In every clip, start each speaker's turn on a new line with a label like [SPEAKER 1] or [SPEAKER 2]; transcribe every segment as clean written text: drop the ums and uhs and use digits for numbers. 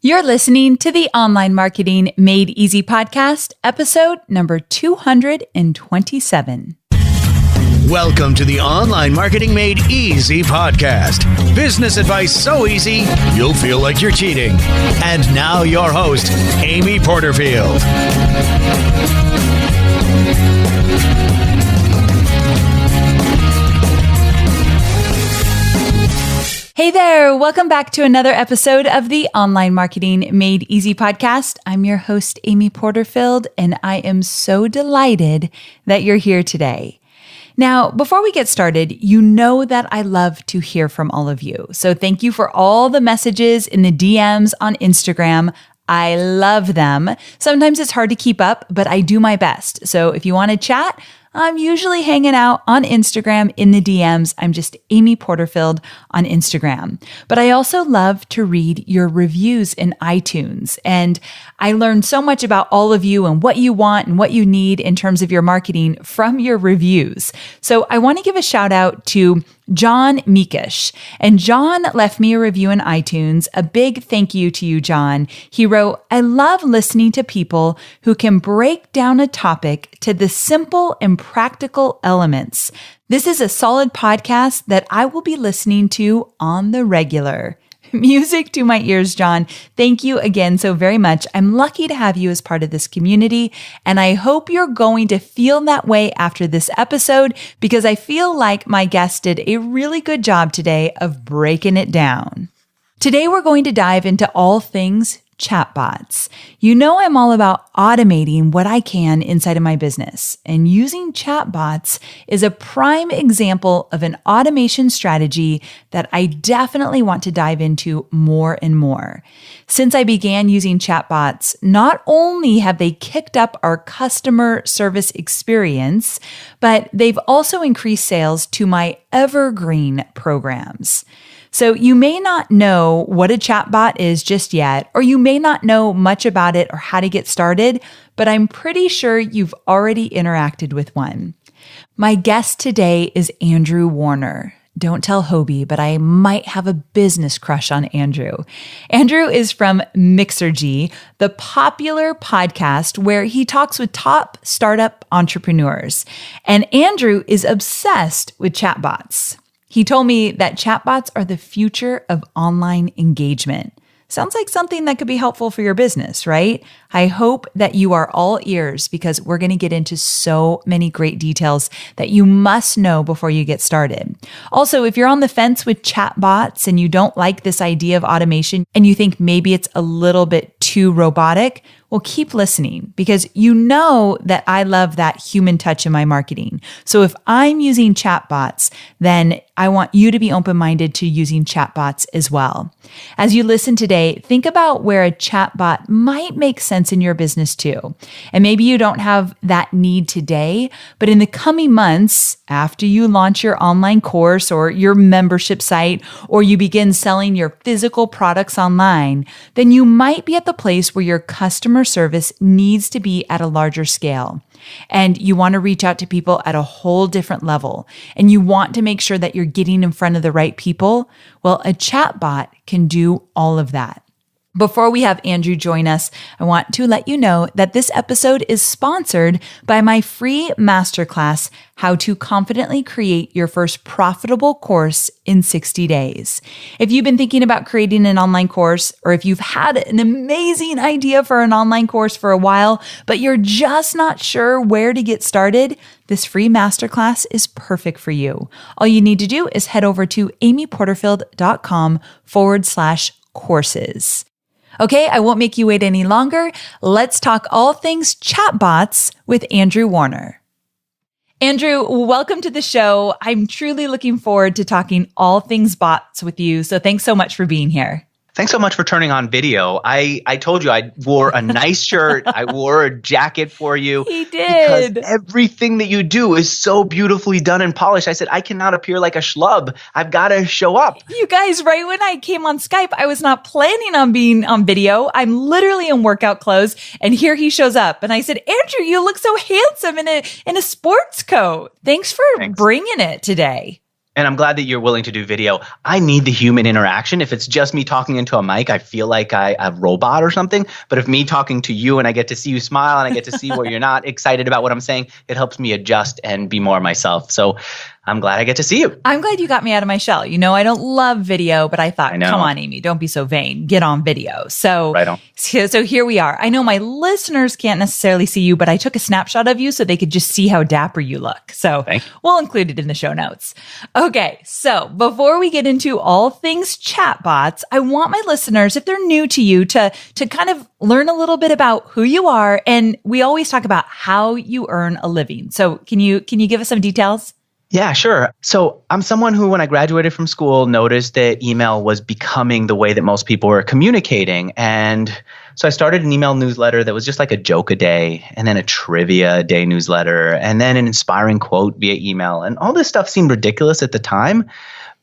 [SPEAKER 1] You're listening to the Online Marketing Made Easy podcast, episode number 227.
[SPEAKER 2] Welcome to the Online Marketing Made Easy podcast. Business advice so easy, you'll feel like you're cheating. And now your host, Amy Porterfield.
[SPEAKER 1] Hey there, welcome back to another episode of the Online Marketing Made Easy podcast. I'm your host, Amy Porterfield, and I am so delighted that you're here today. Now, before we get started, you know that I love to hear from all of you. So thank you for all the messages in the DMs on Instagram. I love them. Sometimes it's hard to keep up, but I do my best. So if you want to chat, I'm usually hanging out on Instagram in the DMs. I'm just Amy Porterfield on Instagram. But I also love to read your reviews in iTunes. And I learn so much about all of you and what you want and what you need in terms of your marketing from your reviews. So I want to give a shout out to John Meekish. And John left me a review in iTunes. A big thank you to you, John. He wrote, I love listening to people who can break down a topic to the simple and practical elements. This is a solid podcast that I will be listening to on the regular. Music to my ears, John. Thank you again so very much. I'm lucky to have you as part of this community, and I hope you're going to feel that way after this episode because I feel like my guest did a really good job today of breaking it down. Today, we're going to dive into all things chatbots. You know, I'm all about automating what I can inside of my business, and using chatbots is a prime example of an automation strategy that I definitely want to dive into more and more. Since I began using chatbots, not only have they kicked up our customer service experience, but they've also increased sales to my evergreen programs. So you may not know what a chatbot is just yet, or you may not know much about it or how to get started, but I'm pretty sure you've already interacted with one. My guest today is Andrew Warner. Don't tell Hobie, but I might have a business crush on Andrew. Andrew is from Mixergy, the popular podcast where he talks with top startup entrepreneurs. And Andrew is obsessed with chatbots. He told me that chatbots are the future of online engagement. Sounds like something that could be helpful for your business, right? I hope that you are all ears because we're going to get into so many great details that you must know before you get started. Also, if you're on the fence with chatbots and you don't like this idea of automation and you think maybe it's a little bit too robotic, well, keep listening because you know that I love that human touch in my marketing. So if I'm using chatbots, then I want you to be open-minded to using chatbots as well. As you listen today, think about where a chatbot might make sense in your business too. And maybe you don't have that need today, but in the coming months, after you launch your online course or your membership site, or you begin selling your physical products online, then you might be at the place where your customer service needs to be at a larger scale. And you want to reach out to people at a whole different level. And you want to make sure that you're getting in front of the right people. Well, a chatbot can do all of that. Before we have Andrew join us, I want to let you know that this episode is sponsored by my free masterclass, How to Confidently Create Your First Profitable Course in 60 Days. If you've been thinking about creating an online course, or if you've had an amazing idea for an online course for a while, but you're just not sure where to get started, this free masterclass is perfect for you. All you need to do is head over to amyporterfield.com/courses. Okay, I won't make you wait any longer. Let's talk all things chatbots with Andrew Warner. Andrew, welcome to the show. I'm truly looking forward to talking all things bots with you. So thanks so much for being here.
[SPEAKER 3] Thanks so much for turning on video. I told you I wore a nice shirt. I wore a jacket for you.
[SPEAKER 1] He did.
[SPEAKER 3] Because everything that you do is so beautifully done and polished. I said, I cannot appear like a schlub. I've got to show up.
[SPEAKER 1] You guys, right when I came on Skype, I was not planning on being on video. I'm literally in workout clothes. And here he shows up. And I said, Andrew, you look so handsome in a sports coat. Thanks for bringing it today.
[SPEAKER 3] And I'm glad that you're willing to do video. I need the human interaction. If it's just me talking into a mic, I feel like I'm a robot or something. But if me talking to you and I get to see you smile and I get to see where you're not excited about what I'm saying, it helps me adjust and be more myself. So I'm glad I get to see you.
[SPEAKER 1] I'm glad you got me out of my shell. You know, I don't love video, but I thought, come on, Amy, don't be so vain. Get on video. So,
[SPEAKER 3] right on.
[SPEAKER 1] So here we are. I know my listeners can't necessarily see you, but I took a snapshot of you so they could just see how dapper you look. So we'll include it in the show notes. Okay. So before we get into all things chatbots, I want my listeners, if they're new to you, to kind of learn a little bit about who you are. And we always talk about how you earn a living. So can you give us some details?
[SPEAKER 3] Yeah, sure. So I'm someone who, when I graduated from school, noticed that email was becoming the way that most people were communicating. And so I started an email newsletter that was just like a joke a day, and then a trivia a day newsletter, and then an inspiring quote via email. And all this stuff seemed ridiculous at the time,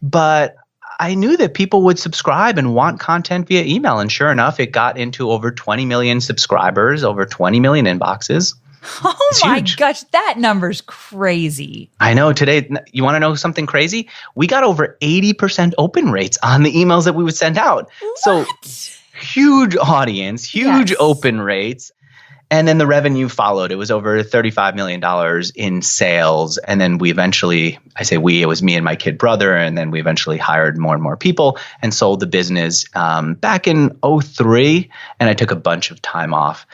[SPEAKER 3] but I knew that people would subscribe and want content via email. And sure enough, it got into over 20 million subscribers, over 20 million inboxes.
[SPEAKER 1] Oh my gosh, that number's crazy.
[SPEAKER 3] I know. Today, you want to know something crazy? We got over 80% open rates on the emails that we would send out.
[SPEAKER 1] What?
[SPEAKER 3] So huge audience, huge open rates. And then the revenue followed. It was over $35 million in sales. And then we eventually, I say we, it was me and my kid brother. And then we eventually hired more and more people and sold the business back in 2003. And I took a bunch of time off.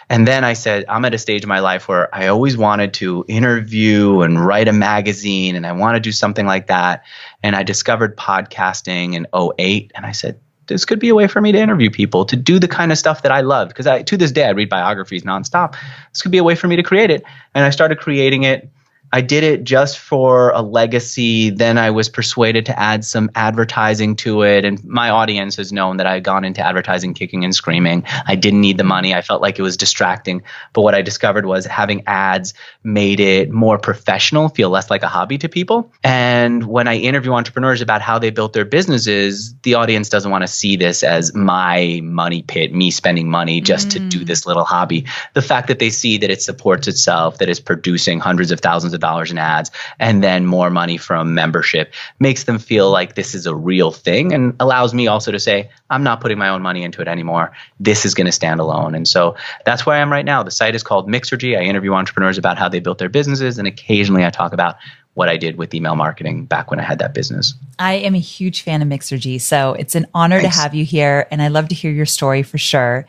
[SPEAKER 3] And then I said, I'm at a stage in my life where I always wanted to interview and write a magazine. And I want to do something like that. And I discovered podcasting in 2008. And I said, this could be a way for me to interview people, to do the kind of stuff that I love. Because to this day, I read biographies nonstop. This could be a way for me to create it. And I started creating it. I did it just for a legacy. Then I was persuaded to add some advertising to it. And my audience has known that I had gone into advertising kicking and screaming. I didn't need the money. I felt like it was distracting. But what I discovered was having ads made it more professional, feel less like a hobby to people. And when I interview entrepreneurs about how they built their businesses, the audience doesn't want to see this as my money pit, me spending money just to do this little hobby. The fact that they see that it supports itself, that it's producing hundreds of thousands of dollars in ads, and then more money from membership makes them feel like this is a real thing, and allows me also to say, I'm not putting my own money into it anymore. This is going to stand alone. And so that's where I am right now. The site is called Mixergy. I interview entrepreneurs about how they built their businesses, and occasionally I talk about what I did with email marketing back when I had that business.
[SPEAKER 1] I am a huge fan of Mixergy, so it's an honor to have you here, and I love to hear your story for sure.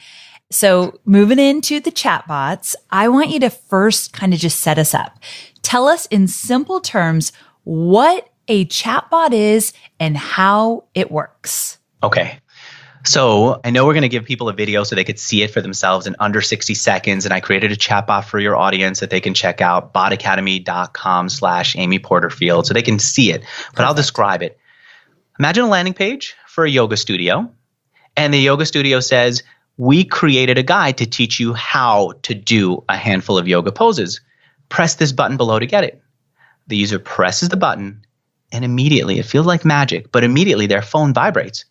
[SPEAKER 1] So moving into the chatbots, I want you to first kind of just set us up. Tell us in simple terms what a chatbot is and how it works.
[SPEAKER 3] Okay. So I know we're going to give people a video so they could see it for themselves in under 60 seconds. And I created a chatbot for your audience that they can check out, botacademy.com/Amy Porterfield, so they can see it. But I'll describe it. Imagine a landing page for a yoga studio. And the yoga studio says, we created a guide to teach you how to do a handful of yoga poses. Press this button below to get it. The user presses the button, and immediately, it feels like magic, but immediately their phone vibrates.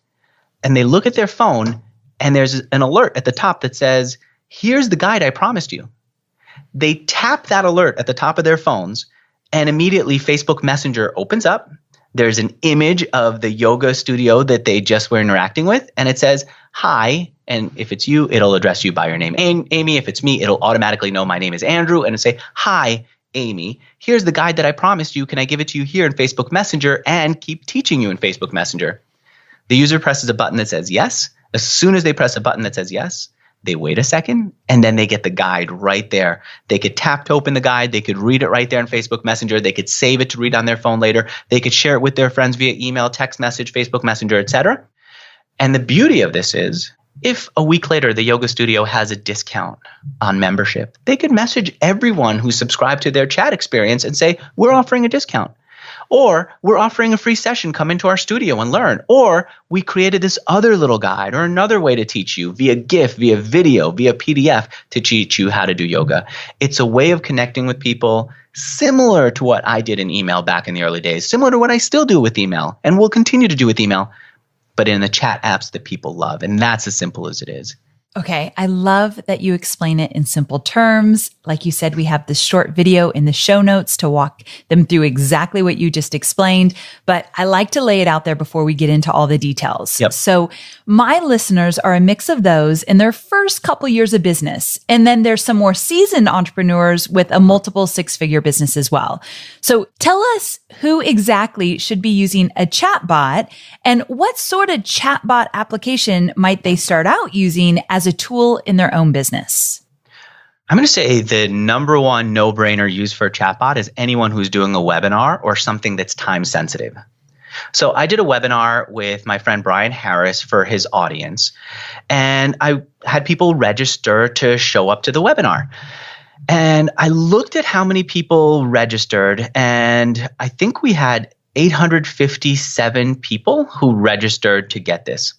[SPEAKER 3] And they look at their phone, and there's an alert at the top that says, here's the guide I promised you. They tap that alert at the top of their phones, and immediately Facebook Messenger opens up. There's an image of the yoga studio that they just were interacting with, and it says, hi. And if it's you, it'll address you by your name, Amy. If it's me, it'll automatically know my name is Andrew, and it'll say, hi, Amy. Here's the guide that I promised you. Can I give it to you here in Facebook Messenger and keep teaching you in Facebook Messenger? The user presses a button that says yes. As soon as they press a button that says yes, they wait a second, and then they get the guide right there. They could tap to open the guide. They could read it right there in Facebook Messenger. They could save it to read on their phone later. They could share it with their friends via email, text message, Facebook Messenger, etc. And the beauty of this is, if a week later the yoga studio has a discount on membership, they could message everyone who subscribed to their chat experience and say, we're offering a discount. Or we're offering a free session, come into our studio and learn. Or we created this other little guide or another way to teach you via GIF, via video, via PDF to teach you how to do yoga. It's a way of connecting with people similar to what I did in email back in the early days, similar to what I still do with email and will continue to do with email, but in the chat apps that people love. And that's as simple as it is.
[SPEAKER 1] Okay. I love that you explain it in simple terms, Like you said, we have this short video in the show notes to walk them through exactly what you just explained. But I like to lay it out there before we get into all the details.
[SPEAKER 3] Yep.
[SPEAKER 1] So my listeners are a mix of those in their first couple years of business. And then there's some more seasoned entrepreneurs with a multiple six-figure business as well. So tell us who exactly should be using a chatbot and what sort of chatbot application might they start out using as a tool in their own business?
[SPEAKER 3] I'm going to say the number one no-brainer use for a chatbot is anyone who's doing a webinar or something that's time sensitive. So I did a webinar with my friend Brian Harris for his audience, and I had people register to show up to the webinar. And I looked at how many people registered, and I think we had 857 people who registered to get this.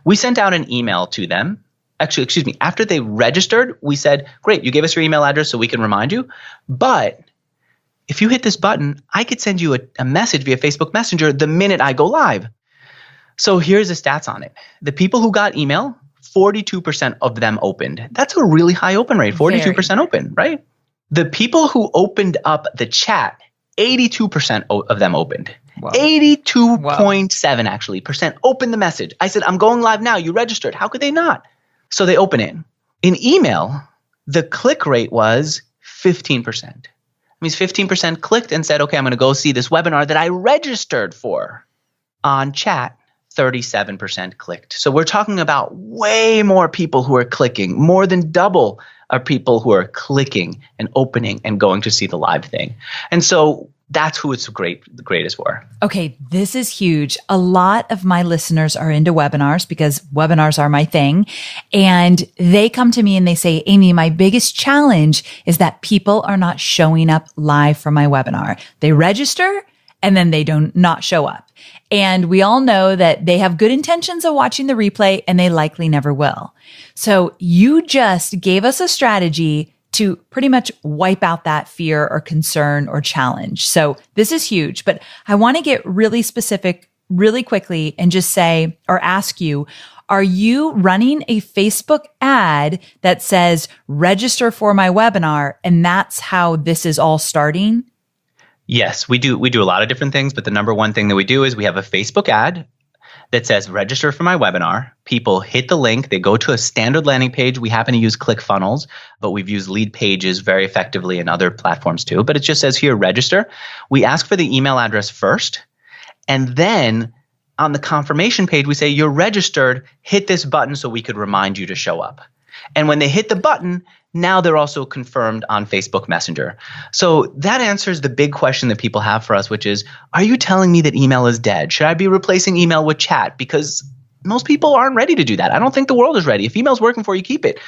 [SPEAKER 3] We sent out an email to them. Actually, excuse me, after they registered, we said, great, you gave us your email address so we can remind you. But if you hit this button, I could send you a message via Facebook Messenger the minute I go live. So here's the stats on it. The people who got email, 42% of them opened. That's a really high open rate, 42% open, right? The people who opened up the chat, 82% of them opened. Wow. 82.7 actually percent opened the message. I said, I'm going live now. You registered. How could they not? So they open it. In email, the click rate was 15%. It means 15% clicked and said, okay, I'm going to go see this webinar that I registered for. On chat, 37% clicked. So we're talking about way more people who are clicking, more than double are people who are clicking and opening and going to see the live thing. And so that's who it's the greatest for.
[SPEAKER 1] Okay, this is huge. A lot of my listeners are into webinars because webinars are my thing. And they come to me and they say, Amy, my biggest challenge is that people are not showing up live for my webinar. They register and then they don't not show up. And we all know that they have good intentions of watching the replay and they likely never will. So you just gave us a strategy to pretty much wipe out that fear or concern or challenge. So this is huge, but I want to get really specific really quickly and just say or ask you, are you running a Facebook ad that says register for my webinar and that's how this is all starting?
[SPEAKER 3] Yes, we do a lot of different things, but the number one thing that we do is we have a Facebook ad that says register for my webinar. People hit the link. They go to a standard landing page. We happen to use ClickFunnels, but we've used Lead Pages very effectively in other platforms too. But it just says here, register. We ask for the email address first. And then on the confirmation page, we say you're registered. Hit this button so we could remind you to show up. And when they hit the button, now they're also confirmed on Facebook Messenger. So that answers the big question that people have for us, which is, are you telling me that email is dead? Should I be replacing email with chat? Because most people aren't ready to do that. I don't think the world is ready. If email's working for you, keep it.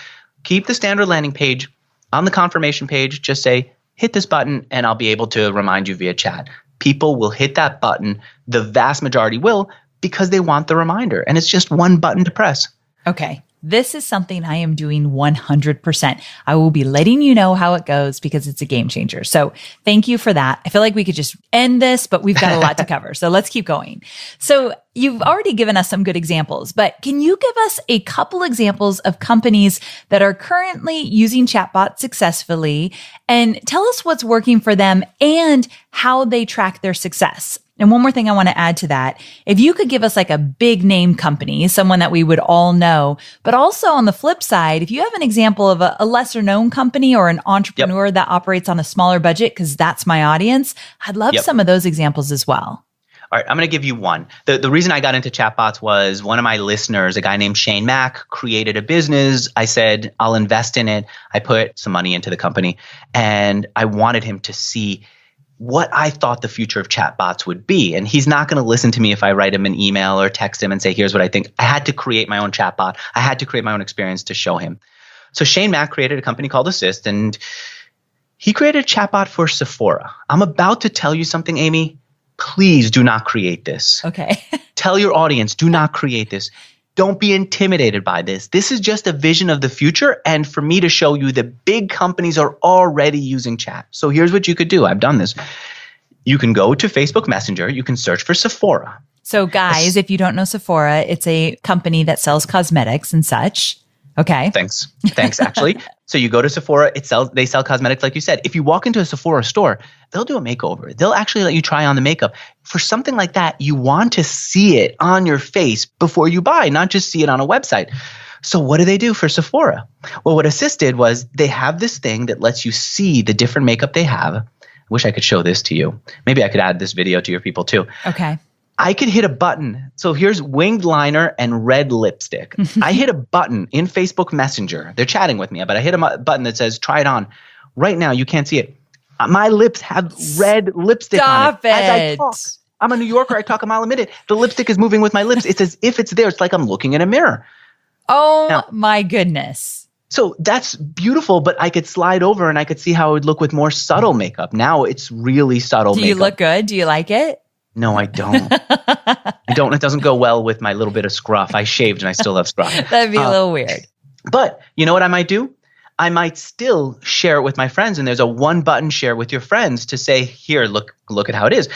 [SPEAKER 3] Keep the standard landing page. On the confirmation page, just say, hit this button and I'll be able to remind you via chat. People will hit that button. The vast majority will because they want the reminder. And it's just one button to press.
[SPEAKER 1] Okay. This is something I am doing 100%. I will be letting you know how it goes because it's a game changer. So thank you for that. I feel like we could just end this, but we've got a lot to cover. So let's keep going. So you've already given us some good examples, but can you give us a couple examples of companies that are currently using chatbots successfully and tell us what's working for them and how they track their success? And one more thing I want to add to that, if you could give us like a big name company, someone that we would all know, but also on the flip side, if you have an example of a lesser known company or an entrepreneur that operates on a smaller budget, because that's my audience, I'd love some of those examples as well.
[SPEAKER 3] All right, I'm going to give you one. The reason I got into chatbots was one of my listeners, a guy named Shane Mack, created a business. I said, I'll invest in it. I put some money into the company and I wanted him to see what I thought the future of chatbots would be. And he's not going to listen to me if I write him an email or text him and say, here's what I think. I had to create my own chatbot. I had to create my own experience to show him. So Shane Mack created a company called Assist, and he created a chatbot for Sephora. I'm about to tell you something, Amy. Please do not create this.
[SPEAKER 1] Okay.
[SPEAKER 3] Tell your audience, do not create this. Don't be intimidated by this. This is just a vision of the future and for me to show you that big companies are already using chat. So here's what you could do. I've done this. You can go to Facebook Messenger. You can search for Sephora.
[SPEAKER 1] So guys, if you don't know Sephora, it's a company that sells cosmetics and such. Okay.
[SPEAKER 3] Thanks, actually. So you go to Sephora, they sell cosmetics like you said. If you walk into a Sephora store, they'll do a makeover. They'll actually let you try on the makeup. For something like that, you want to see it on your face before you buy, not just see it on a website. So what do they do for Sephora? Well, what Assist did was they have this thing that lets you see the different makeup they have. I wish I could show this to you. Maybe I could add this video to your people too.
[SPEAKER 1] Okay.
[SPEAKER 3] I could hit a button. So here's winged liner and red lipstick. I hit a button in Facebook Messenger. They're chatting with me, but I hit a button that says, try it on. Right now, you can't see it. My lips have red lipstick on it. As I talk. I'm a New Yorker. I talk a mile a minute. The lipstick is moving with my lips. It's as if it's there. It's like I'm looking in a mirror.
[SPEAKER 1] Oh, my goodness.
[SPEAKER 3] So that's beautiful, but I could slide over and I could see how it would look with more subtle makeup. Now it's really subtle makeup.
[SPEAKER 1] Do you look good? Do you like it?
[SPEAKER 3] No, I don't. I don't. It doesn't go well with my little bit of scruff. I shaved and I still have scruff.
[SPEAKER 1] That'd be a little weird.
[SPEAKER 3] But you know what I might do? I might still share it with my friends. And there's a one button share with your friends to say, here, look at how it is.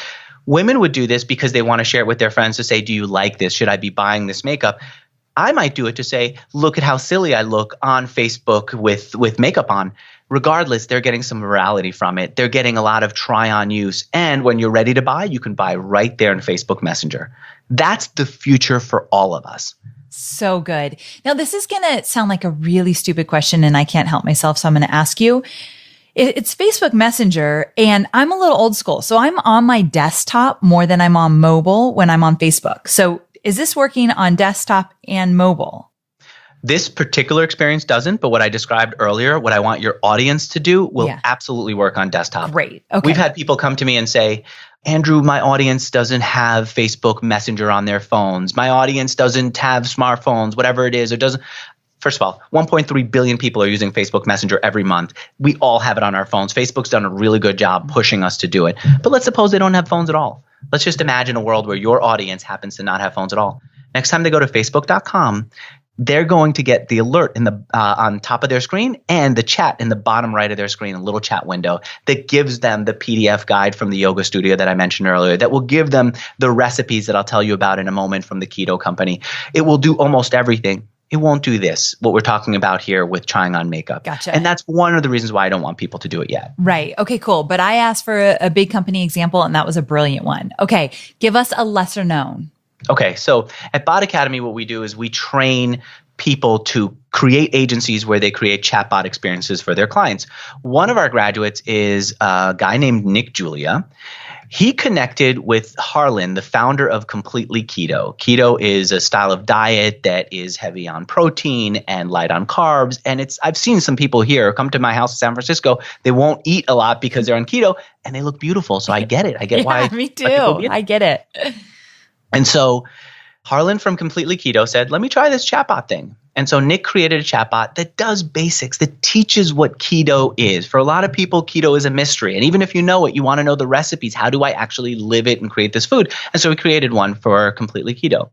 [SPEAKER 3] Women would do this because they want to share it with their friends to say, do you like this? Should I be buying this makeup? I might do it to say, look at how silly I look on Facebook with makeup on. Regardless, they're getting some virality from it. They're getting a lot of try-on use. And when you're ready to buy, you can buy right there in Facebook Messenger. That's the future for all of us.
[SPEAKER 1] So good. Now, this is going to sound like a really stupid question, and I can't help myself, so I'm going to ask you. It's Facebook Messenger, and I'm a little old school. So I'm on my desktop more than I'm on mobile when I'm on Facebook. So is this working on desktop and mobile?
[SPEAKER 3] This particular experience doesn't, but what I described earlier, what I want your audience to do will absolutely work on desktop.
[SPEAKER 1] Great. Okay.
[SPEAKER 3] We've had people come to me and say, Andrew, my audience doesn't have Facebook Messenger on their phones. My audience doesn't have smartphones, whatever it is. It doesn't. First of all, 1.3 billion people are using Facebook Messenger every month. We all have it on our phones. Facebook's done a really good job pushing us to do it. But let's suppose they don't have phones at all. Let's just imagine a world where your audience happens to not have phones at all. Next time they go to facebook.com, they're going to get the alert in the on top of their screen and the chat in the bottom right of their screen, a little chat window that gives them the PDF guide from the yoga studio that I mentioned earlier, that will give them the recipes that I'll tell you about in a moment from the keto company. It will do almost everything. It won't do this, what we're talking about here with trying on makeup.
[SPEAKER 1] Gotcha.
[SPEAKER 3] And that's one of the reasons why I don't want people to do it yet.
[SPEAKER 1] Right. Okay, cool. But I asked for a big company example, and that was a brilliant one. Okay, give us a lesser known.
[SPEAKER 3] Okay, so at Bot Academy, what we do is we train people to create agencies where they create chatbot experiences for their clients. One of our graduates is a guy named Nick Julia. He connected with Harlan, the founder of Completely Keto. Keto is a style of diet that is heavy on protein and light on carbs. And I've seen some people here come to my house in San Francisco. They won't eat a lot because they're on keto and they look beautiful. So I get it. I get why.
[SPEAKER 1] Me too. I get it.
[SPEAKER 3] And so Harlan from Completely Keto said, let me try this chatbot thing. And so Nick created a chatbot that does basics, that teaches what keto is. For a lot of people, keto is a mystery. And even if you know it, you want to know the recipes. How do I actually live it and create this food? And so we created one for Completely Keto.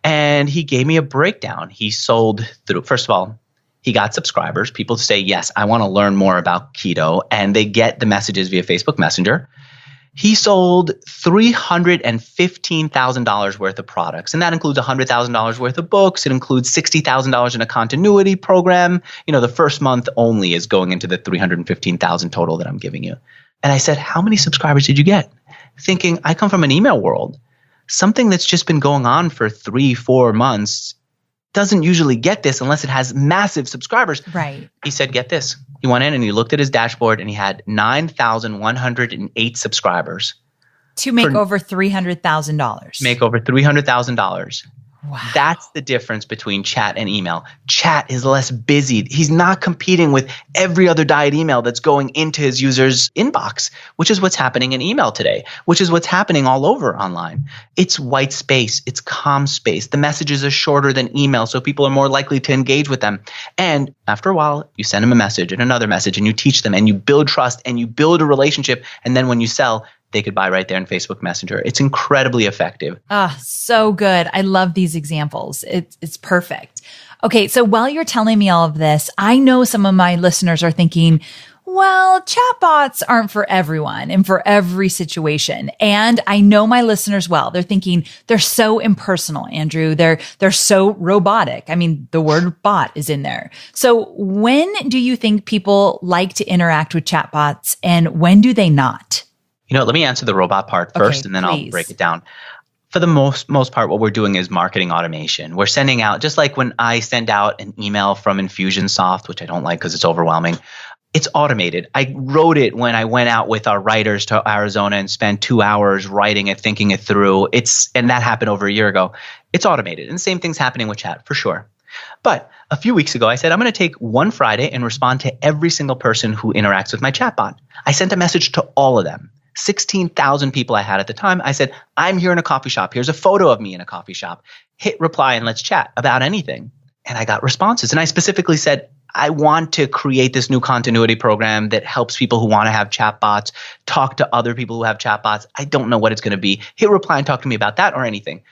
[SPEAKER 3] And he gave me a breakdown. He sold through, first of all, he got subscribers. People say, yes, I want to learn more about keto. And they get the messages via Facebook Messenger. He sold $315,000 worth of products, and that includes $100,000 worth of books. It includes $60,000 in a continuity program. You know, the first month only is going into the $315,000 total that I'm giving you. And I said, how many subscribers did you get? Thinking, I come from an email world. Something that's just been going on for 3-4 months doesn't usually get this unless it has massive subscribers.
[SPEAKER 1] Right.
[SPEAKER 3] He said, get this. He went in and he looked at his dashboard and he had 9,108 subscribers.
[SPEAKER 1] To make over $300,000.
[SPEAKER 3] Make over $300,000.
[SPEAKER 1] Wow.
[SPEAKER 3] That's the difference between chat and email. Chat is less busy. He's not competing with every other diet email that's going into his user's inbox, which is what's happening in email today, which is what's happening all over online. It's white space. It's calm space. The messages are shorter than email, so people are more likely to engage with them. And after a while, you send them a message and another message, and you teach them, and you build trust, and you build a relationship. And then when you sell, they could buy right there in Facebook Messenger. It's incredibly effective.
[SPEAKER 1] Ah, so good. I love these examples. It's perfect. Okay, so while you're telling me all of this, I know some of my listeners are thinking, Well, chatbots aren't for everyone and for every situation. And I know my listeners well. They're thinking they're so impersonal, Andrew. They're so robotic. I mean, the word bot is in there. So when do you think people like to interact with chatbots and when do they not?
[SPEAKER 3] Let me answer the robot part first, and then
[SPEAKER 1] please.
[SPEAKER 3] I'll break it down. For the most part, what we're doing is marketing automation. We're sending out, just like when I send out an email from Infusionsoft, which I don't like because it's overwhelming. It's automated. I wrote it when I went out with our writers to Arizona and spent 2 hours writing it, thinking it through. And that happened over a year ago. It's automated. And the same thing's happening with chat, for sure. But a few weeks ago, I said, I'm going to take one Friday and respond to every single person who interacts with my chatbot. I sent a message to all of them. 16,000 people I had at the time. I said, I'm here in a coffee shop. Here's a photo of me in a coffee shop. Hit reply and let's chat about anything. And I got responses. And I specifically said, I want to create this new continuity program that helps people who want to have chatbots talk to other people who have chatbots. I don't know what it's going to be. Hit reply and talk to me about that or anything.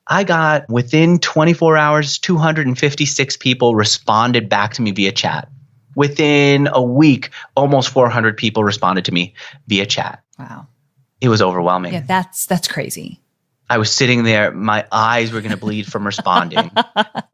[SPEAKER 3] I got, within 24 hours, 256 people responded back to me via chat. Within a week, almost 400 people responded to me via chat.
[SPEAKER 1] Wow.
[SPEAKER 3] It was overwhelming.
[SPEAKER 1] Yeah, that's crazy.
[SPEAKER 3] I was sitting there, my eyes were going to bleed from responding.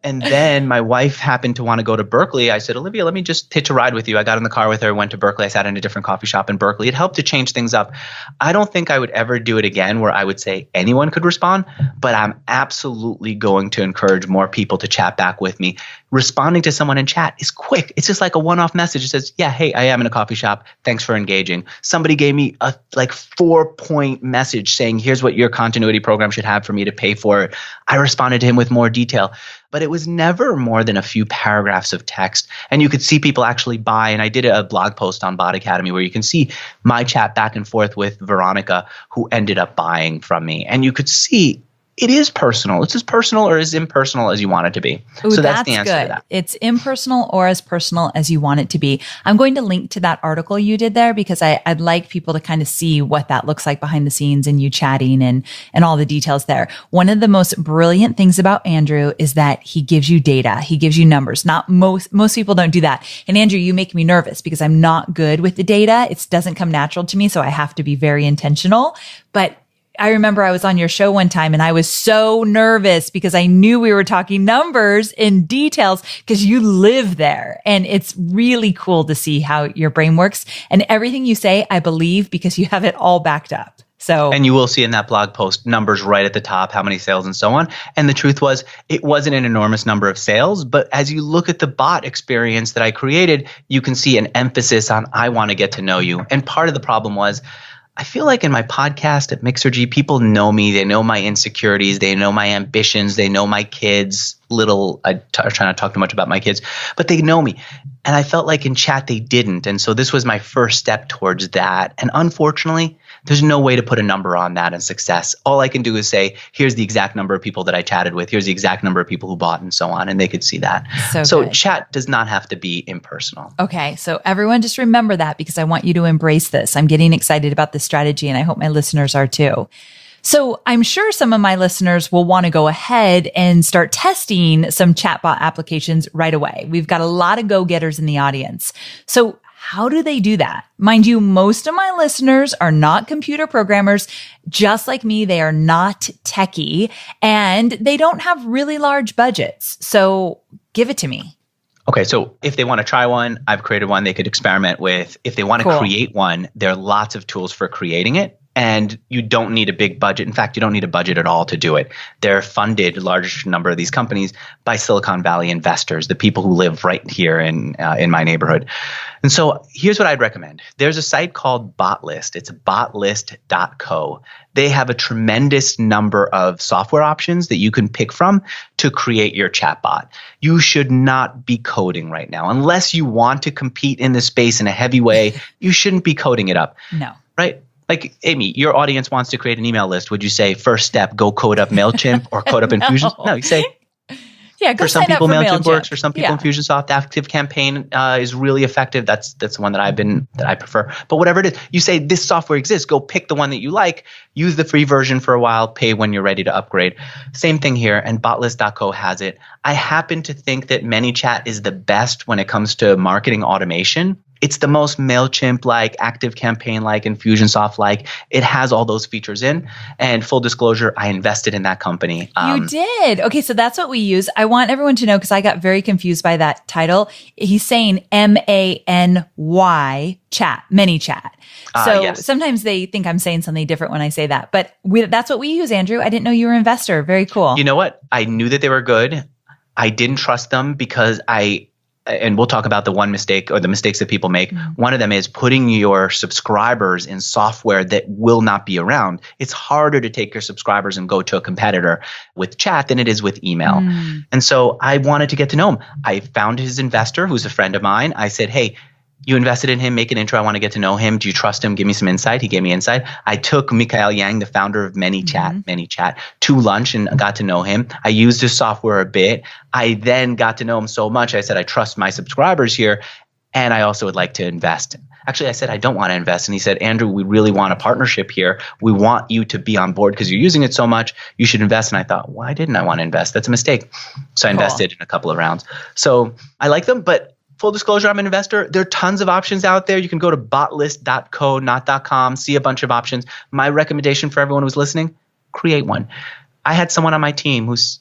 [SPEAKER 3] And then my wife happened to want to go to Berkeley. I said, Olivia, let me just hitch a ride with you. I got in the car with her, went to Berkeley. I sat in a different coffee shop in Berkeley. It helped to change things up. I don't think I would ever do it again where I would say anyone could respond, but I'm absolutely going to encourage more people to chat back with me. Responding to someone in chat is quick. It's just like a one-off message. It says, yeah, hey, I am in a coffee shop. Thanks for engaging. Somebody gave me a 4-point message saying, here's what your continuity program should have for me to pay for it. I responded to him with more detail, but it was never more than a few paragraphs of text. And you could see people actually buy. And I did a blog post on Bot Academy where you can see my chat back and forth with Veronica, who ended up buying from me. And you could see it is personal. It's as personal or as impersonal as you want it to be.
[SPEAKER 1] Ooh,
[SPEAKER 3] so that's the answer to that.
[SPEAKER 1] It's impersonal or as personal as you want it to be. I'm going to link to that article you did there because I'd like people to kind of see what that looks like behind the scenes and you chatting and all the details there. One of the most brilliant things about Andrew is that he gives you data. He gives you numbers. Not most people don't do that. And Andrew, you make me nervous because I'm not good with the data. It doesn't come natural to me. So I have to be very intentional. But I remember I was on your show one time and I was so nervous because I knew we were talking numbers and details because you live there. And it's really cool to see how your brain works. And everything you say, I believe because you have it all backed up. And
[SPEAKER 3] you will see in that blog post numbers right at the top, how many sales and so on. And the truth was, it wasn't an enormous number of sales. But as you look at the bot experience that I created, you can see an emphasis on, I want to get to know you. And part of the problem was, I feel like in my podcast at Mixergy, people know me. They know my insecurities. They know my ambitions. They know my kids. I try not to talk too much about my kids, but they know me. And I felt like in chat, they didn't. And so this was my first step towards that. And unfortunately, there's no way to put a number on that and success. All I can do is say, here's the exact number of people that I chatted with. Here's the exact number of people who bought and so on. And they could see that. So chat does not have to be impersonal.
[SPEAKER 1] Okay. So everyone just remember that because I want you to embrace this. I'm getting excited about this strategy and I hope my listeners are too. So I'm sure some of my listeners will want to go ahead and start testing some chatbot applications right away. We've got a lot of go-getters in the audience. So how do they do that? Mind you, most of my listeners are not computer programmers. Just like me, they are not techie and they don't have really large budgets. So give it to me.
[SPEAKER 3] Okay, so if they want to try one, I've created one they could experiment with. If they want to create one, there are lots of tools for creating it. And you don't need a big budget. In fact, you don't need a budget at all to do it. They're funded, a large number of these companies, by Silicon Valley investors, the people who live right here in my neighborhood. And so here's what I'd recommend. There's a site called Botlist. It's botlist.co. They have a tremendous number of software options that you can pick from to create your chatbot. You should not be coding right now. Unless you want to compete in this space in a heavy way, you shouldn't be coding it up.
[SPEAKER 1] No.
[SPEAKER 3] Right? Like, Amy, your audience wants to create an email list. Would you say, first step, go code up MailChimp or code up Infusion? No, you say,
[SPEAKER 1] yeah, go
[SPEAKER 3] for some people, MailChimp works. For some people,
[SPEAKER 1] yeah.
[SPEAKER 3] Infusionsoft ActiveCampaign is really effective. That's the one that I prefer. But whatever it is, you say this software exists. Go pick the one that you like. Use the free version for a while. Pay when you're ready to upgrade. Same thing here, and Botlist.co has it. I happen to think that ManyChat is the best when it comes to marketing automation. It's the most MailChimp-like, ActiveCampaign-like, Infusionsoft-like. It has all those features in. And full disclosure, I invested in that company.
[SPEAKER 1] You did? Okay, so that's what we use. I want everyone to know, because I got very confused by that title. He's saying MANY chat, ManyChat. So
[SPEAKER 3] yes.
[SPEAKER 1] Sometimes they think I'm saying something different when I say that. But that's what we use, Andrew. I didn't know you were an investor. Very cool.
[SPEAKER 3] You know what? I knew that they were good. I didn't trust them because and we'll talk about the one mistake or the mistakes that people make. Mm-hmm. One of them is putting your subscribers in software that will not be around. It's harder to take your subscribers and go to a competitor with chat than it is with email. And so I wanted to get to know him. I found his investor, who's a friend of mine. I said, hey, you invested in him, make an intro. I want to get to know him. Do you trust him? Give me some insight. He gave me insight. I took Mikhail Yang, the founder of ManyChat, to lunch and got to know him. I used his software a bit. I then got to know him so much. I said, I trust my subscribers here. And I also would like to invest. Actually, I said, I don't want to invest. And he said, Andrew, we really want a partnership here. We want you to be on board because you're using it so much. You should invest. And I thought, why didn't I want to invest? That's a mistake. So I invested in a couple of rounds. So I like them, but full disclosure, I'm an investor. There are tons of options out there. You can go to botlist.co, not .com, see a bunch of options. My recommendation for everyone who's listening, create one. I had someone on my team who's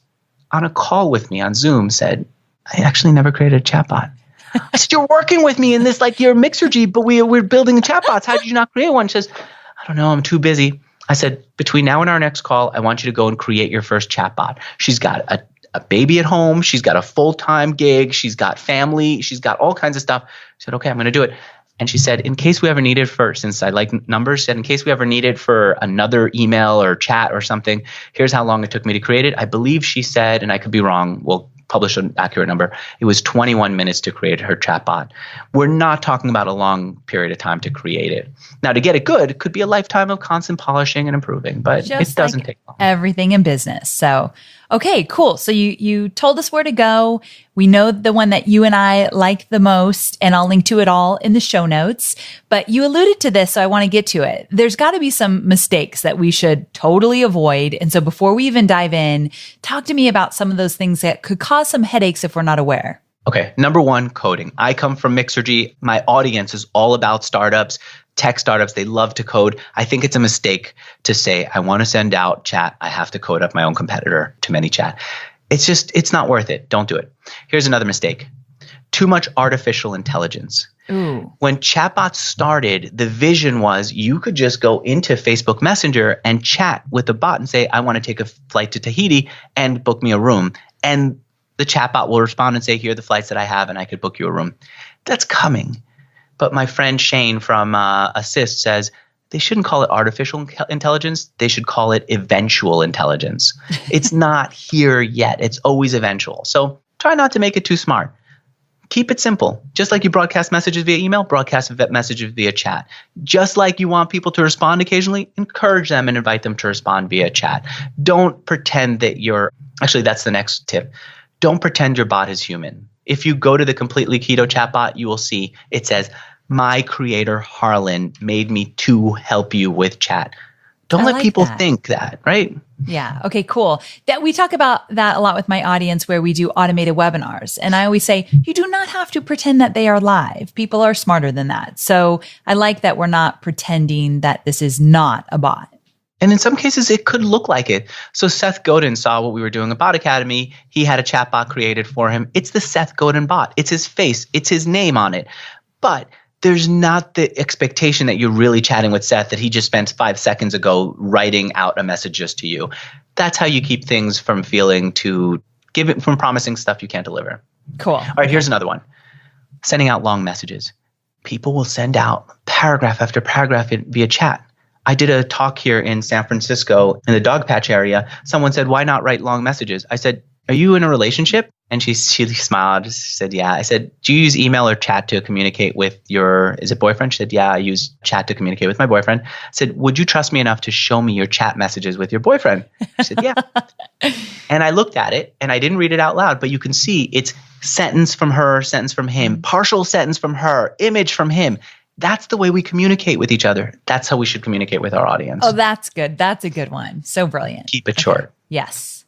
[SPEAKER 3] on a call with me on Zoom said, I actually never created a chatbot. I said, you're working with me in this, like you're Mixergy, but we're building chatbots. How did you not create one? She says, I don't know, I'm too busy. I said, between now and our next call, I want you to go and create your first chatbot. She's got a baby at home. She's got a full-time gig. She's got family. She's got all kinds of stuff. I said, okay, I'm going to do it. And she said, in case we ever need it since I like numbers, she said, in case we ever need it for another email or chat or something, here's how long it took me to create it. I believe she said, and I could be wrong, we'll publish an accurate number, it was 21 minutes to create her chatbot. We're not talking about a long period of time to create it. Now, to get it good, it could be a lifetime of constant polishing and improving, but it doesn't take long.
[SPEAKER 1] Everything in business. So, okay, cool. So you told us where to go. We know the one that you and I like the most, and I'll link to it all in the show notes. But you alluded to this, so I want to get to it. There's got to be some mistakes that we should totally avoid. And so before we even dive in, talk to me about some of those things that could cause some headaches if we're not aware.
[SPEAKER 3] Okay, number one, coding. I come from Mixergy. My audience is all about startups, tech startups. They love to code. I think it's a mistake to say, I want to send out chat. I have to code up my own competitor to ManyChat. It's not worth it. Don't do it. Here's another mistake. Too much artificial intelligence.
[SPEAKER 1] Ooh.
[SPEAKER 3] When chatbots started, the vision was you could just go into Facebook Messenger and chat with the bot and say, I want to take a flight to Tahiti and book me a room. And the chatbot will respond and say, here are the flights that I have, and I could book you a room. That's coming. But my friend Shane from Assist says they shouldn't call it artificial intelligence. They should call it eventual intelligence. It's not here yet. It's always eventual. So try not to make it too smart. Keep it simple. Just like you broadcast messages via email, broadcast messages via chat. Just like you want people to respond occasionally, encourage them and invite them to respond via chat. Don't pretend that actually, that's the next tip. Don't pretend your bot is human. If you go to the Completely Keto chatbot, you will see it says, my creator Harlan made me to help you with chat. Don't let people think that, right?
[SPEAKER 1] Yeah. Okay, cool. That we talk about that a lot with my audience where we do automated webinars. And I always say, you do not have to pretend that they are live. People are smarter than that. So I like that we're not pretending that this is not a bot.
[SPEAKER 3] And in some cases, it could look like it. So Seth Godin saw what we were doing at Bot Academy. He had a chatbot created for him. It's the Seth Godin bot. It's his face. It's his name on it. But there's not the expectation that you're really chatting with Seth, that he just spent 5 seconds ago writing out a message just to you. That's how you keep things from from promising stuff you can't deliver.
[SPEAKER 1] Cool.
[SPEAKER 3] All right, here's another one. Sending out long messages. People will send out paragraph after paragraph via chat. I did a talk here in San Francisco in the dog patch area. Someone said, why not write long messages? I said, are you in a relationship? And she smiled. She said, yeah. I said, do you use email or chat to communicate with is it boyfriend? She said, yeah, I use chat to communicate with my boyfriend. I said, would you trust me enough to show me your chat messages with your boyfriend? She said, yeah. And I looked at it and I didn't read it out loud, but you can see it's sentence from her, sentence from him, partial sentence from her, image from him. That's the way we communicate with each other. That's how we should communicate with our audience.
[SPEAKER 1] Oh, that's good. That's a good one. So brilliant.
[SPEAKER 3] Keep it short.
[SPEAKER 1] Yes.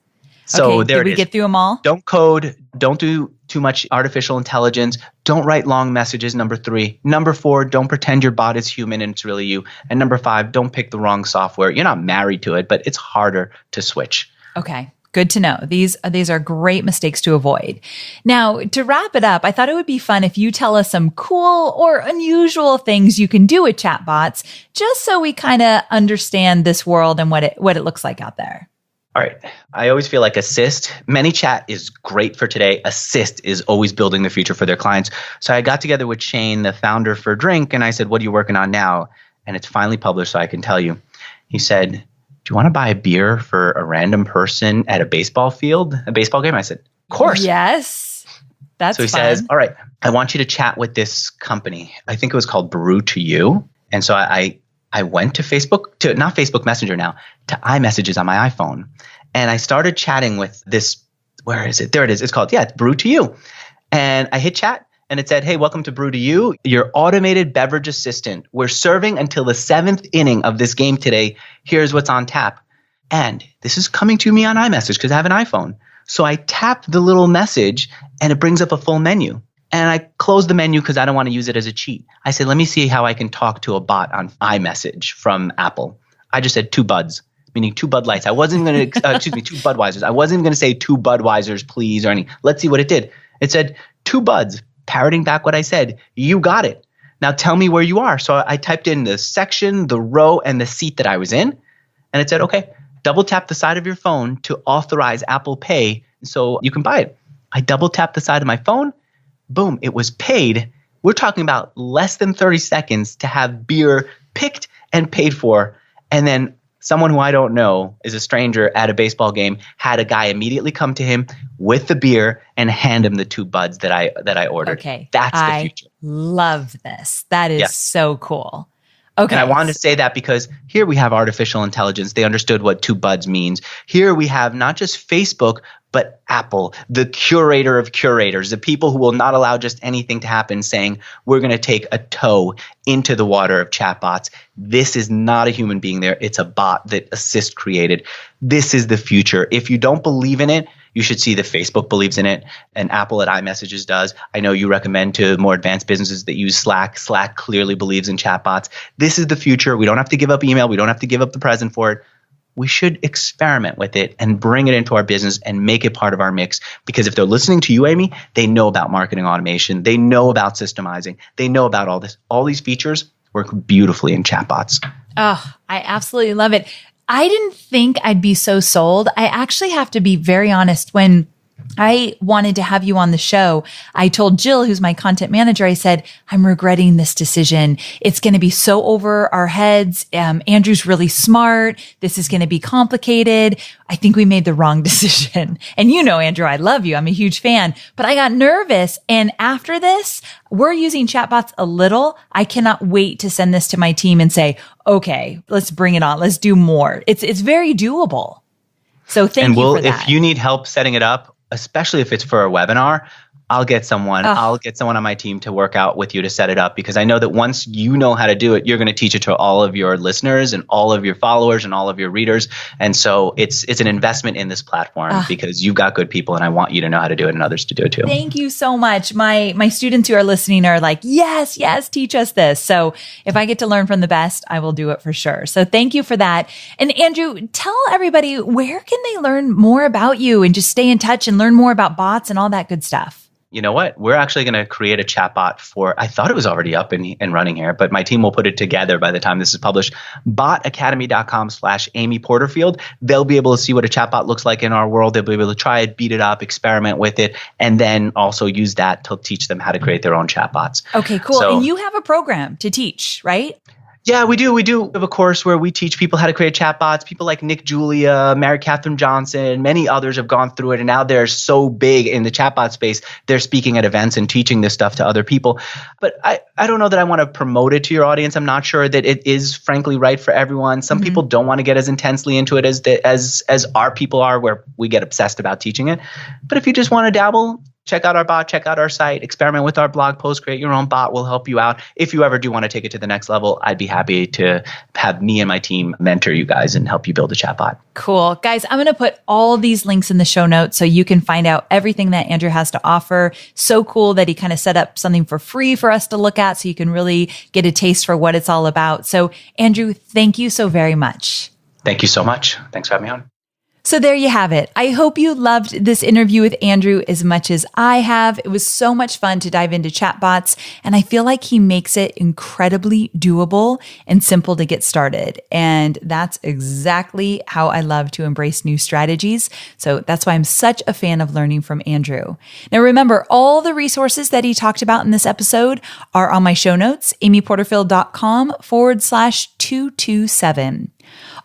[SPEAKER 3] So
[SPEAKER 1] okay,
[SPEAKER 3] there
[SPEAKER 1] did
[SPEAKER 3] it
[SPEAKER 1] we
[SPEAKER 3] is.
[SPEAKER 1] get through them all?
[SPEAKER 3] Don't code. Don't do too much artificial intelligence. Don't write long messages, number 3. Number 4, don't pretend your bot is human and it's really you. And number 5, don't pick the wrong software. You're not married to it, but it's harder to switch.
[SPEAKER 1] Okay. Good to know. These are great mistakes to avoid. Now, to wrap it up, I thought it would be fun if you tell us some cool or unusual things you can do with chatbots, just so we kind of understand this world and what it looks like out there.
[SPEAKER 3] All right. I always feel like Assist, ManyChat is great for today. Assist is always building the future for their clients. So I got together with Shane, the founder for Drink, and I said, what are you working on now? And it's finally published, so I can tell you. He said, do you want to buy a beer for a random person at a baseball game? I said, of course.
[SPEAKER 1] Yes. That's
[SPEAKER 3] so he
[SPEAKER 1] fun.
[SPEAKER 3] says, all right, I want you to chat with this company. I think it was called Brew to You. And so I went to Facebook, not Facebook Messenger now, to iMessages on my iPhone. And I started chatting with this, where is it? There it is. It's called, Brew to You. And I hit chat and it said, hey, welcome to Brew to You, your automated beverage assistant. We're serving until the 7th inning of this game today. Here's what's on tap. And this is coming to me on iMessage because I have an iPhone. So I tap the little message and it brings up a full menu. And I closed the menu because I don't want to use it as a cheat. I said, let me see how I can talk to a bot on iMessage from Apple. I just said 2 buds, meaning 2 Bud Lights. I wasn't going to, 2 Budweisers. I wasn't going to say 2 Budweisers, please, or any. Let's see what it did. It said 2 buds, parroting back what I said. You got it. Now tell me where you are. So I typed in the section, the row, and the seat that I was in. And it said, okay, double tap the side of your phone to authorize Apple Pay so you can buy it. I double tapped the side of my phone. Boom, it was paid. We're talking about less than 30 seconds to have beer picked and paid for. And then someone who I don't know is a stranger at a baseball game, had a guy immediately come to him with the beer and hand him the 2 buds that I ordered.
[SPEAKER 1] Okay.
[SPEAKER 3] That's the future.
[SPEAKER 1] Love this. That is so cool. Okay.
[SPEAKER 3] And I wanted to say that because here we have artificial intelligence. They understood what 2 buds means. Here we have not just Facebook, but Apple, the curator of curators, the people who will not allow just anything to happen, saying we're going to take a toe into the water of chatbots. This is not a human being there. It's a bot that Assist created. This is the future. If you don't believe in it, you should see that Facebook believes in it and Apple at iMessages does. I know you recommend to more advanced businesses that use Slack. Slack clearly believes in chatbots. This is the future. We don't have to give up email. We don't have to give up the present for it. We should experiment with it and bring it into our business and make it part of our mix. Because if they're listening to you, Amy, they know about marketing automation. They know about systemizing. They know about all this. All these features work beautifully in chatbots.
[SPEAKER 1] Oh, I absolutely love it. I didn't think I'd be so sold. I actually have to be very honest. When I wanted to have you on the show, I told Jill, who's my content manager, I said, I'm regretting this decision. It's going to be so over our heads. Andrew's really smart. This is going to be complicated. I think we made the wrong decision. And you know, Andrew, I love you. I'm a huge fan, but I got nervous. And after this, we're using chatbots a little. I cannot wait to send this to my team and say, okay, let's bring it on. Let's do more. It's very doable. So thank you for that.
[SPEAKER 3] If you need help setting it up, especially if it's for a webinar, I'll get someone on my team to work out with you to set it up, because I know that once you know how to do it, you're going to teach it to all of your listeners and all of your followers and all of your readers. And so it's an investment in this platform because you've got good people and I want you to know how to do it and others to do it too.
[SPEAKER 1] Thank you so much. My students who are listening are like, yes, teach us this. So if I get to learn from the best, I will do it for sure. So thank you for that. And Andrew, tell everybody, where can they learn more about you and just stay in touch and learn more about bots and all that good stuff?
[SPEAKER 3] You know what? We're actually going to create a chatbot for, I thought it was already up and running here, but my team will put it together by the time this is published. Botacademy.com/Amy Porterfield. They'll be able to see what a chatbot looks like in our world. They'll be able to try it, beat it up, experiment with it, and then also use that to teach them how to create their own chatbots.
[SPEAKER 1] Okay, cool. And you have a program to teach, right?
[SPEAKER 3] Yeah, we do. We have a course where we teach people how to create chatbots. People like Nick Julia, Mary Catherine Johnson, many others have gone through it. And now they're so big in the chatbot space, they're speaking at events and teaching this stuff to other people. But I don't know that I want to promote it to your audience. I'm not sure that it is frankly right for everyone. Some people don't want to get as intensely into it as our people are, where we get obsessed about teaching it. But if you just want to dabble, check out our bot, check out our site, experiment with our blog post, create your own bot. We'll help you out. If you ever do want to take it to the next level, I'd be happy to have me and my team mentor you guys and help you build a chatbot.
[SPEAKER 1] Cool. Guys, I'm going to put all these links in the show notes so you can find out everything that Andrew has to offer. So cool that he kind of set up something for free for us to look at so you can really get a taste for what it's all about. So Andrew, thank you so very much.
[SPEAKER 3] Thank you so much. Thanks for having me on.
[SPEAKER 1] So there you have it. I hope you loved this interview with Andrew as much as I have. It was so much fun to dive into chatbots, and I feel like he makes it incredibly doable and simple to get started. And that's exactly how I love to embrace new strategies. So that's why I'm such a fan of learning from Andrew. Now remember, all the resources that he talked about in this episode are on my show notes, amyporterfield.com/227.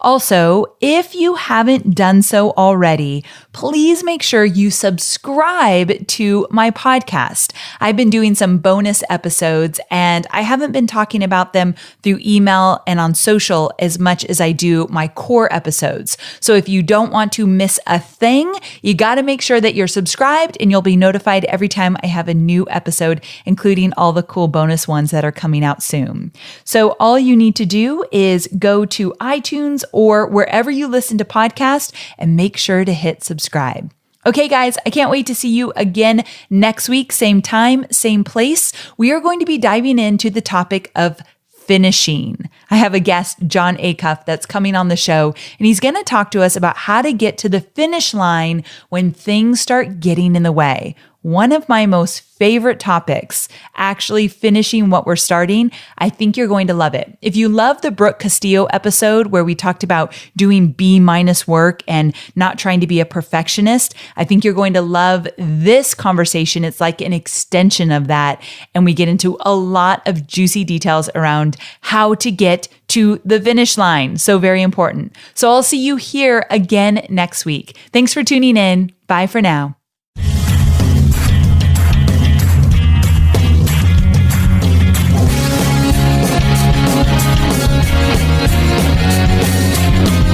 [SPEAKER 1] Also, if you haven't done so already, please make sure you subscribe to my podcast. I've been doing some bonus episodes and I haven't been talking about them through email and on social as much as I do my core episodes. So if you don't want to miss a thing, you got to make sure that you're subscribed and you'll be notified every time I have a new episode, including all the cool bonus ones that are coming out soon. So all you need to do is go to iTunes or wherever you listen to podcasts and make sure to hit subscribe. Okay, guys, I can't wait to see you again next week, same time, same place. We are going to be diving into the topic of finishing. I have a guest, John Acuff, that's coming on the show, and he's going to talk to us about how to get to the finish line when things start getting in the way. One of my most favorite topics, actually finishing what we're starting. I think you're going to love it. If you love the Brooke Castillo episode where we talked about doing B- work and not trying to be a perfectionist, I think you're going to love this conversation. It's like an extension of that. And we get into a lot of juicy details around how to get to the finish line. So very important. So I'll see you here again next week. Thanks for tuning in. Bye for now.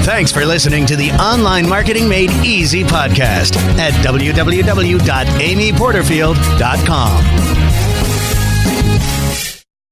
[SPEAKER 2] Thanks for listening to the Online Marketing Made Easy podcast at www.amyporterfield.com.